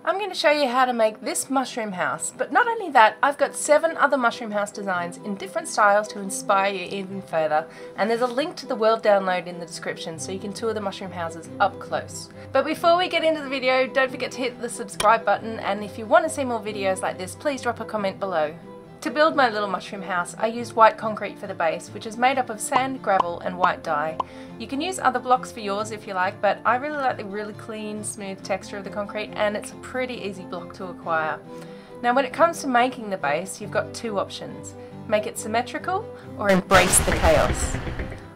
I'm going to show you how to make this mushroom house, but not only that, I've got 7 other mushroom house designs in different styles to inspire you even further, and there's a link to the world download in the description so you can tour the mushroom houses up close. But before we get into the video, don't forget to hit the subscribe button, and if you want to see more videos like this, please drop a comment below. To build my little mushroom house, I used white concrete for the base, which is made up of sand, gravel and white dye. You can use other blocks for yours if you like, but I really like the really clean, smooth texture of the concrete, and it's a pretty easy block to acquire. Now when it comes to making the base, you've got 2 options. Make it symmetrical or embrace the chaos.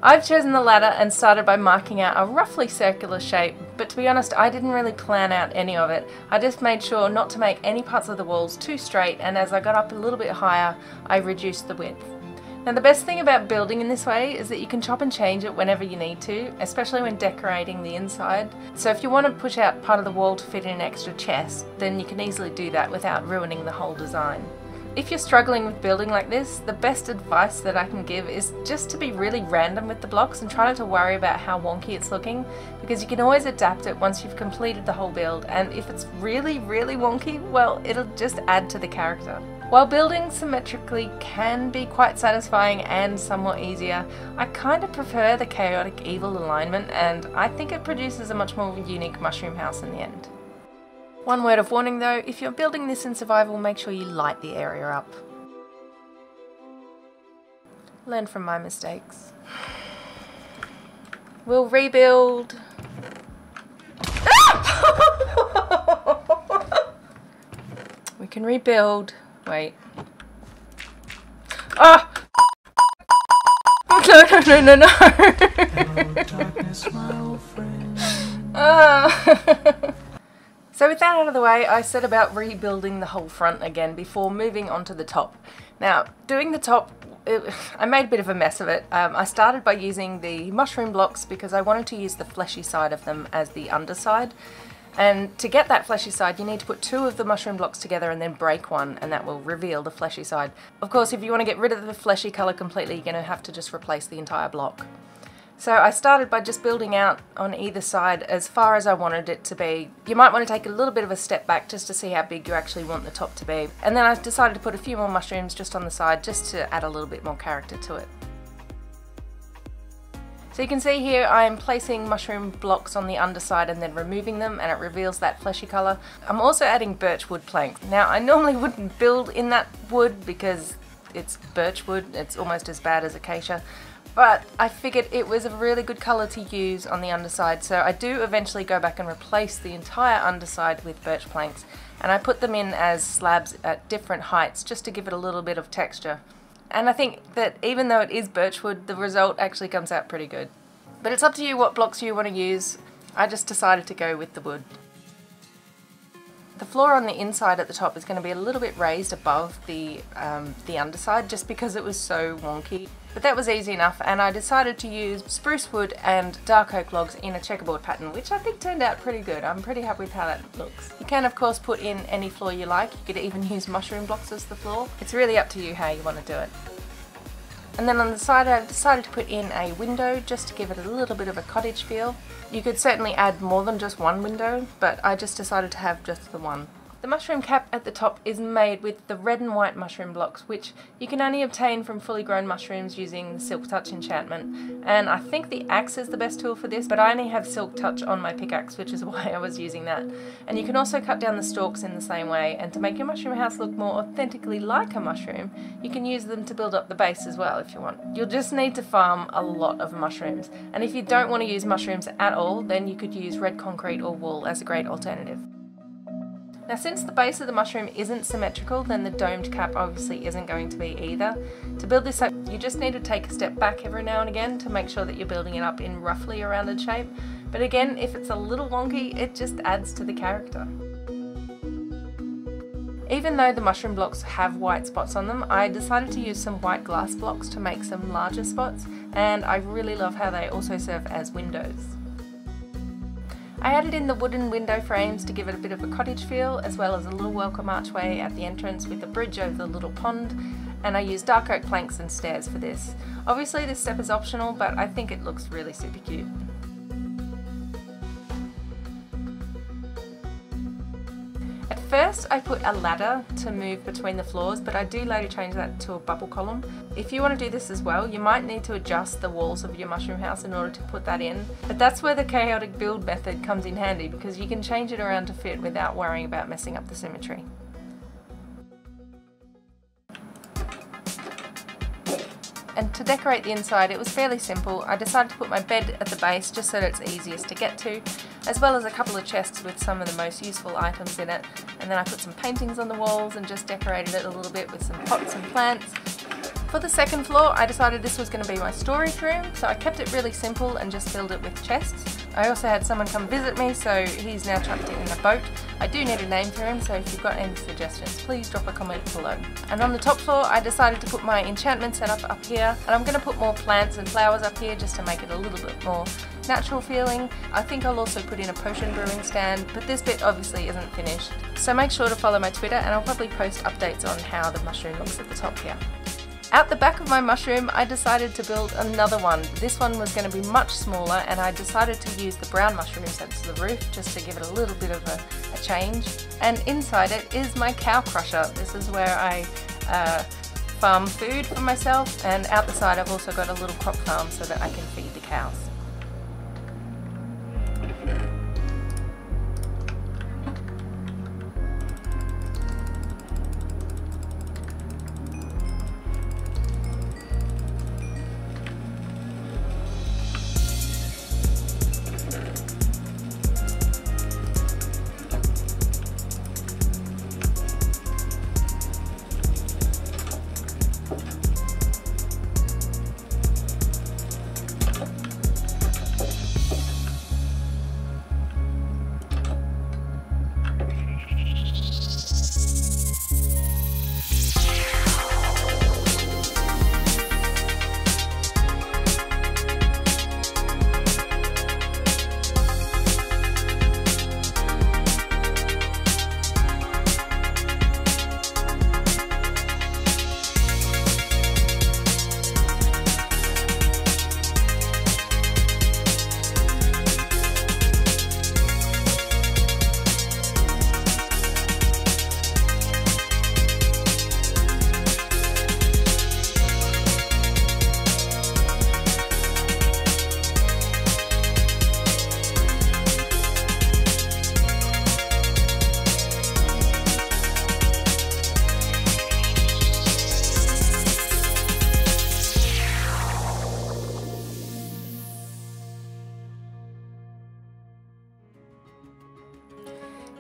I've chosen the latter and started by marking out a roughly circular shape, but to be honest I didn't really plan out any of it. I just made sure not to make any parts of the walls too straight, and as I got up a little bit higher I reduced the width. Now the best thing about building in this way is that you can chop and change it whenever you need to, especially when decorating the inside. So if you want to push out part of the wall to fit in an extra chest, then you can easily do that without ruining the whole design. If you're struggling with building like this, the best advice that I can give is just to be really random with the blocks and try not to worry about how wonky it's looking, because you can always adapt it once you've completed the whole build, and if it's really wonky, well, it'll just add to the character. While building symmetrically can be quite satisfying and somewhat easier, I kind of prefer the chaotic evil alignment, and I think it produces a much more unique mushroom house in the end. One word of warning though, if you're building this in survival, make sure you light the area up. Learn from my mistakes. We'll rebuild. We can rebuild. Wait. Ah! No. So with that out of the way, I set about rebuilding the whole front again before moving on to the top. Now, doing the top, I made a bit of a mess of it. I started by using the mushroom blocks because I wanted to use the fleshy side of them as the underside. And to get that fleshy side, you need to put 2 of the mushroom blocks together and then break one, and that will reveal the fleshy side. Of course, if you want to get rid of the fleshy colour completely, you're going to have to just replace the entire block. So I started by just building out on either side as far as I wanted it to be. You might want to take a little bit of a step back just to see how big you actually want the top to be. And then I decided to put a few more mushrooms just on the side just to add a little bit more character to it. So you can see here I am placing mushroom blocks on the underside and then removing them, and it reveals that fleshy colour. I'm also adding birch wood planks. Now I normally wouldn't build in that wood because it's birch wood, it's almost as bad as acacia. But I figured it was a really good colour to use on the underside, so I do eventually go back and replace the entire underside with birch planks, and I put them in as slabs at different heights just to give it a little bit of texture. And I think that even though it is birchwood, the result actually comes out pretty good. But it's up to you what blocks you want to use. I just decided to go with the wood. The floor on the inside at the top is going to be a little bit raised above the underside just because it was so wonky. But that was easy enough, and I decided to use spruce wood and dark oak logs in a checkerboard pattern, which I think turned out pretty good. I'm pretty happy with how that looks. You can of course put in any floor you like. You could even use mushroom blocks as the floor. It's really up to you how you want to do it. And then on the side I decided to put in a window just to give it a little bit of a cottage feel. You could certainly add more than just one window, but I just decided to have just the one. The mushroom cap at the top is made with the red and white mushroom blocks, which you can only obtain from fully grown mushrooms using the Silk Touch enchantment. And I think the axe is the best tool for this, but I only have Silk Touch on my pickaxe, which is why I was using that. And you can also cut down the stalks in the same way, and to make your mushroom house look more authentically like a mushroom, you can use them to build up the base as well if you want. You'll just need to farm a lot of mushrooms, and if you don't want to use mushrooms at all, then you could use red concrete or wool as a great alternative. Now since the base of the mushroom isn't symmetrical, then the domed cap obviously isn't going to be either. To build this up, you just need to take a step back every now and again to make sure that you're building it up in roughly a rounded shape. But again, if it's a little wonky, it just adds to the character. Even though the mushroom blocks have white spots on them, I decided to use some white glass blocks to make some larger spots, and I really love how they also serve as windows. I added in the wooden window frames to give it a bit of a cottage feel, as well as a little welcome archway at the entrance with a bridge over the little pond, and I used dark oak planks and stairs for this. Obviously this step is optional, but I think it looks really super cute. first I put a ladder to move between the floors, but I do later change that to a bubble column. If you want to do this as well, you might need to adjust the walls of your mushroom house in order to put that in. But that's where the chaotic build method comes in handy, because you can change it around to fit without worrying about messing up the symmetry. And to decorate the inside, it was fairly simple. I decided to put my bed at the base just so that it's easiest to get to, as well as a couple of chests with some of the most useful items in it. And then I put some paintings on the walls and just decorated it a little bit with some pots and plants. For the second floor, I decided this was going to be my storage room, so I kept it really simple and just filled it with chests. I also had someone come visit me, so he's now trapped in a boat. I do need a name for him, so if you've got any suggestions, please drop a comment below. And on the top floor, I decided to put my enchantment setup up here, and I'm going to put more plants and flowers up here just to make it a little bit more natural feeling. I think I'll also put in a potion brewing stand, but this bit obviously isn't finished. So make sure to follow my Twitter, and I'll probably post updates on how the mushroom looks at the top here. Out the back of my mushroom, I decided to build another one. This one was going to be much smaller, and I decided to use the brown mushroom instead of the roof just to give it a little bit of a change. And inside it is my cow crusher. This is where I farm food for myself, and out the side I've also got a little crop farm so that I can feed the cows.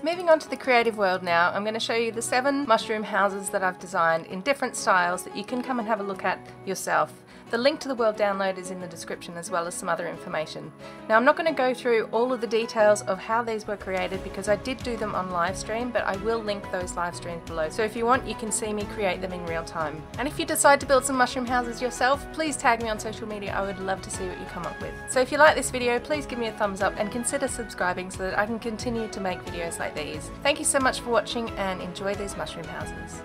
Moving on to the creative world now, I'm going to show you the 7 mushroom houses that I've designed in different styles that you can come and have a look at yourself. The link to the world download is in the description, as well as some other information. Now, I'm not going to go through all of the details of how these were created because I did do them on live stream, but I will link those live streams below. So if you want, you can see me create them in real time. And if you decide to build some mushroom houses yourself, please tag me on social media. I would love to see what you come up with. So if you like this video, please give me a thumbs up and consider subscribing so that I can continue to make videos like these. Thank you so much for watching, and enjoy these mushroom houses.